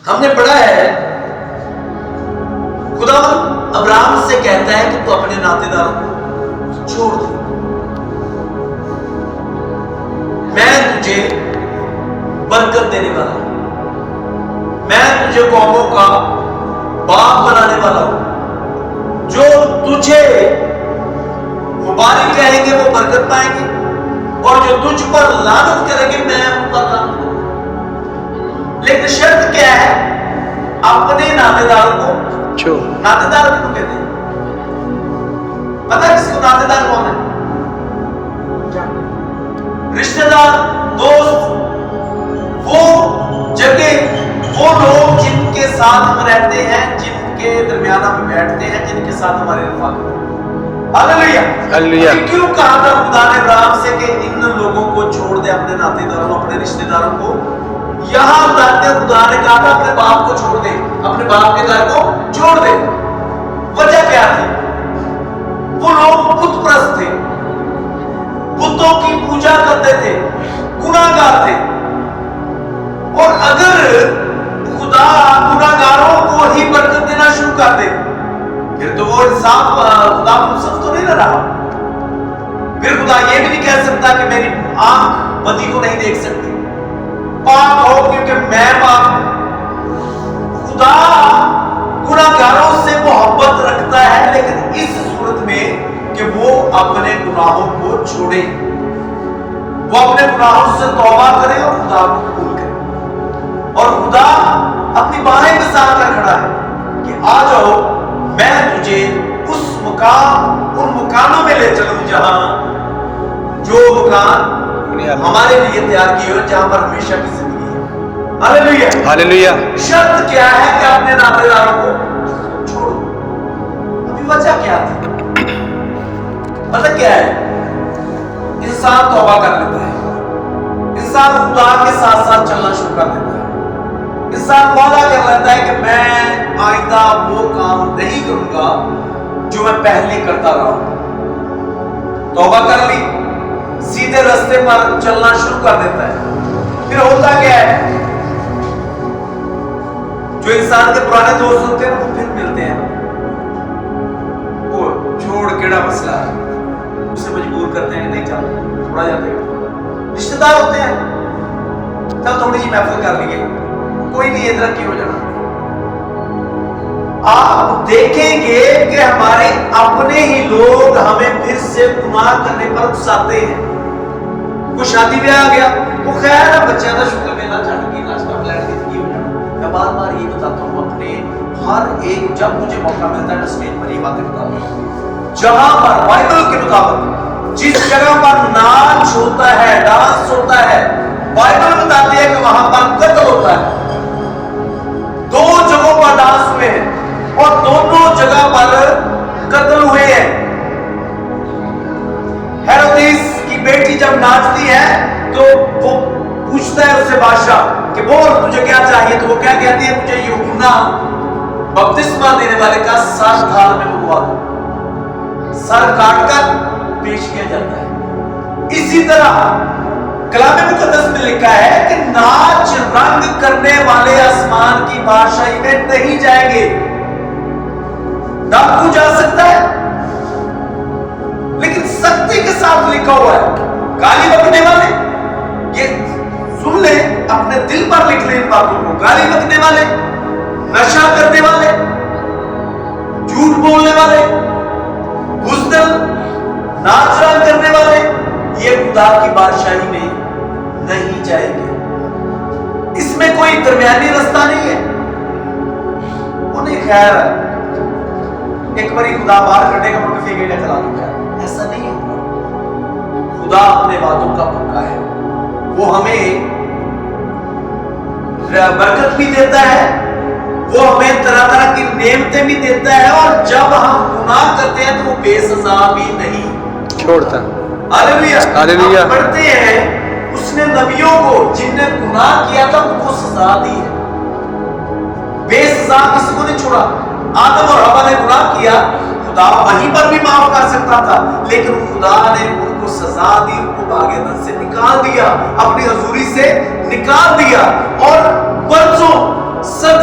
ہم نے پڑھا ہے خدا ابراہیم سے کہتا ہے کہ تو اپنے ناطے داروں کو چھوڑ دے، میں تجھے برکت دینے والا ہوں، میں تجھے قوموں کا باپ بنانے والا ہوں، جو تجھے مبارک کہیں گے وہ برکت پائیں گے، اور جو تجھ پر لعنت کریں گے میں ان پر لعنت کروں گا۔ لیکن شرط کیا ہے؟ اپنے ناطے داروں کو چھوڑ۔ ناطے دار کیوں کہتے ہیں؟ پتہ ہے کس کو ناطے دار کون ہے؟ رشتہ دار، دوست، وہ جگہ، وہ لوگ جن کے ساتھ ہم رہتے ہیں، جن کے درمیان ہم بیٹھتے ہیں، جن کے ساتھ ہمارے رفاقت ہے۔ ہاللیلویہ ہاللیلویہ۔ کیوں کہا تھا خدا نے ابراہیم سے کہ ان لوگوں کو چھوڑ دے، اپنے ناطے داروں، اپنے رشتہ داروں کو؟ یہاں بتاتے خدا نے کہا تھا اپنے باپ کو چھوڑ دے، اپنے باپ کے گھر کو چھوڑ دے۔ وجہ کیا تھی؟ وہ لوگ بت پرست تھے، بتوں کی پوجا کرتے تھے، گناہ گار تھے، اور اگر خدا گناہ گاروں کو ہی برکت دینا شروع کر دے پھر تو وہ انصاف، خدا منصف تو نہیں رہا۔ پھر خدا یہ بھی نہیں کہہ سکتا کہ میری آنکھ بدی کو نہیں دیکھ سکتی، پاک ہو کیونکہ میں پاک ہوں۔ خدا گناہ گاروں سے محبت رکھتا ہے، لیکن اس صورت میں کہ وہ اپنے گناہوں کو چھوڑے، وہ اپنے گناہوں سے توبہ کرے اور خدا کو قبول کرے۔ اور خدا اپنی باہیں بسا کر کھڑا ہے کہ آ جاؤ، میں تجھے اس مقام، ان مکانوں میں لے چلوں جہاں جو مکان ہمارے لیے تیار کیے ہوئے، جہاں پر ہمیشہ کی زندگی ہے۔ ہاللیلویہ ہاللیلویہ۔ شرط کیا ہے کہ اپنے ناطے داروں کو چھوڑو۔ ابھی وجہ کیا تھی؟ مطلب کیا ہے؟ انسان توبہ کر لیتا ہے، انسان خدا کے ساتھ ساتھ چلنا شروع کر دیتا ہے، انسان وعدہ کر لیتا ہے کہ میں آئندہ وہ کام نہیں کروں گا جو میں پہلے کرتا رہا ہوں۔ توبہ کر لی، سیدھے راستے پر چلنا شروع کر دیتا ہے۔ پھر ہوتا کیا ہے؟ جو انسان کے پرانے دوست ہوتے ہیں وہ پھر ملتے ہیں، وہ چھوڑ کیڑا مسئلہ ہے، اسے مجبور کرتے ہیں نہیں چل چھوڑا جاتا ہے۔ رشتہ دار ہوتے ہیں، چل تھوڑی جی محفل کر لیے، کوئی نہیں ادھر کی ہو جانا۔ آپ دیکھیں گے کہ ہمارے اپنے ہی لوگ ہمیں پھر سے گناہ کرنے پر اکساتے ہیں۔ کوئی شادی میں آ گیا، وہ خیر ہے، بچہ کا شکر میں نہ چھٹ کی ناشتہ پلیٹ کی ہو جانا۔ میں بار بار یہ بتاتا ہوں اپنے ہر ایک، جب مجھے موقع ملتا ہے میں اسٹیج پر یہ باتیں بتاتا ہوں، جہاں پر بائبل کے مطابق جس جگہ پر ناچ ہوتا ہے، ڈانس ہوتا ہے، بائبل بتاتی ہے کہ وہاں پر قتل ہوتا ہے۔ دو جگہوں پر ڈانس ہوئے ہیں اور دونوں جگہ پر قتل ہوئے ہیں۔ ہیرودیس کی بیٹی جب ناچتی ہے تو وہ پوچھتا ہے اسے بادشاہ کہ بول تجھے کیا چاہیے، تو وہ کیا کہتی ہے؟ مجھے یوحنا بپتسمہ دینے والے کا سر تھال میں منگوا دو۔ سر کاٹ کر پیش کیا جاتا ہے۔ اسی طرح کلام مقدس میں لکھا ہے کہ ناچ رنگ کرنے والے آسمان کی بادشاہی میں نہیں جائیں گے۔ ڈاکو جا سکتا ہے، لیکن سختی کے ساتھ لکھا ہوا ہے گالی بکنے والے، یہ سن لیں، اپنے دل پر لکھ لیں ان باتوں کو، گالی بکنے والے، نشہ کرنے والے، جھوٹ بولنے والے، بزدل، ناچ رنگ کرنے والے، یہ خدا کی بادشاہی میں نہیں جائیں گے۔ اس میں کوئی درمیانی رستہ نہیں ہے، انہیں خیر ہے ایک باری خدا باہر کرنے کا مٹفی کے چلا دیا، ایسا نہیں ہوگا۔ خدا اپنے وعدوں کا پکا ہے، وہ ہمیں برکت بھی دیتا ہے، وہ ہمیں طرح طرح کی نعمتیں بھی دیتا ہے، اور جب ہم گناہ کرتے ہیں تو وہ بے سزا بھی نہیں چھوڑتا۔ ہاللیلویہ ہاللیلویہ۔ ہم پڑھتے ہیں اس نے نبیوں کو جن نے گناہ کیا تھا ان کو سزا دی ہے، بے سزا کسی کو نہیں چھوڑا۔ آدم اور حوا نے گناہ کیا، خدا وہیں پر بھی معاف کر سکتا تھا، لیکن خدا نے ان کو سزا دی، ان کو باغ عدن سے نکال دیا، اپنی حضوری سے نکال دیا، اور برسوں صدیوں